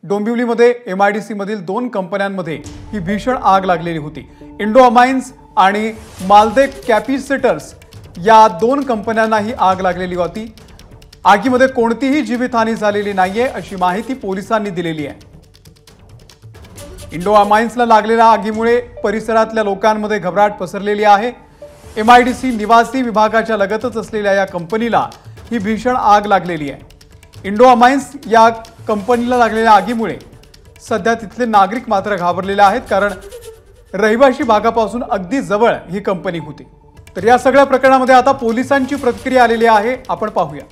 डोंबिवलीमध्ये MIDC मधील 2 कंपन्यांमध्ये ही भीषण आग लागलेली होती। इंडो अमाइन्स आणि मालदे कॅपॅसिटर्स या 2 कंपन्यांना ही आग लागलेली होती। आगीमध्ये कोणतीही जीवितहानी झालेली नाहीये अशी माहिती पोलिसांनी दिलेली आहे। इंडो अमाइन्सला लागलेल्या आगीमुळे परिसरातल्या लोकांमध्ये घबराट पसरलेली आहे। MIDC निवासी विभागाच्या लगतच असलेल्या या कंपनीला ही भीषण आग लागलेली आहे। इंडो अमाइन्स या कंपनीला लागलेल्या आगीमुळे सध्या तिथले नागरिक मात्र घाबरलेले आहेत, कारण रहिवासी भागापासून अगदी जवळ ही कंपनी होती। तर या सगळ्या प्रकरणामध्ये आता पोलिसांची प्रतिक्रिया आलेली आहे, आपण पाहूया।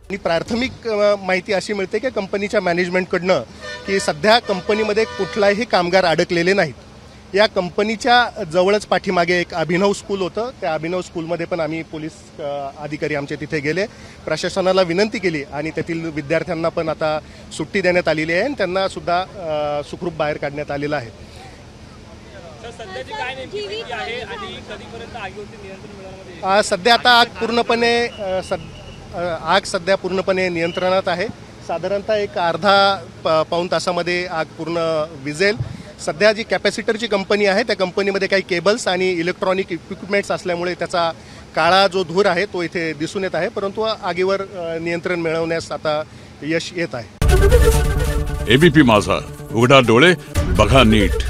आणि प्राथमिक माहिती अशी मिळते की कंपनीच्या मॅनेजमेंटकडनं की सध्या कंपनीमध्ये कुठलाही कामगार अडकलेले नाहीत। या कंपनीच्या जवळच पाठीमागे एक अभिनव स्कूल होतं, त्या अभिनव स्कूलमध्ये पण आम्ही पोलीस अधिकारी आमचे तिथे गेले, प्रशासनाला विनंती केली आणि तेथील विद्यार्थ्यांना पण आता सुट्टी देण्यात आलेली आहे आणि त्यांना सुद्धा सुखरूप बाहेर काढण्यात आलेलं आहे। सध्या आता आग सध्या पूर्णपणे नियंत्रणात आहे। साधारणतः एक अर्धा पाऊण तासामध्ये आग पूर्ण विझेल। सध्या जी कॅपॅसिटरची कंपनी आहे त्या कंपनीमध्ये काही केबल्स आणि इलेक्ट्रॉनिक इक्विपमेंट्स असल्यामुळे त्याचा काळा जो धूर आहे तो इथे दिसून येत आहे, परंतु आगीवर नियंत्रण मिळवण्यास आता यश येत आहे। ABP माझा, उघडा डोळे बघा नीट।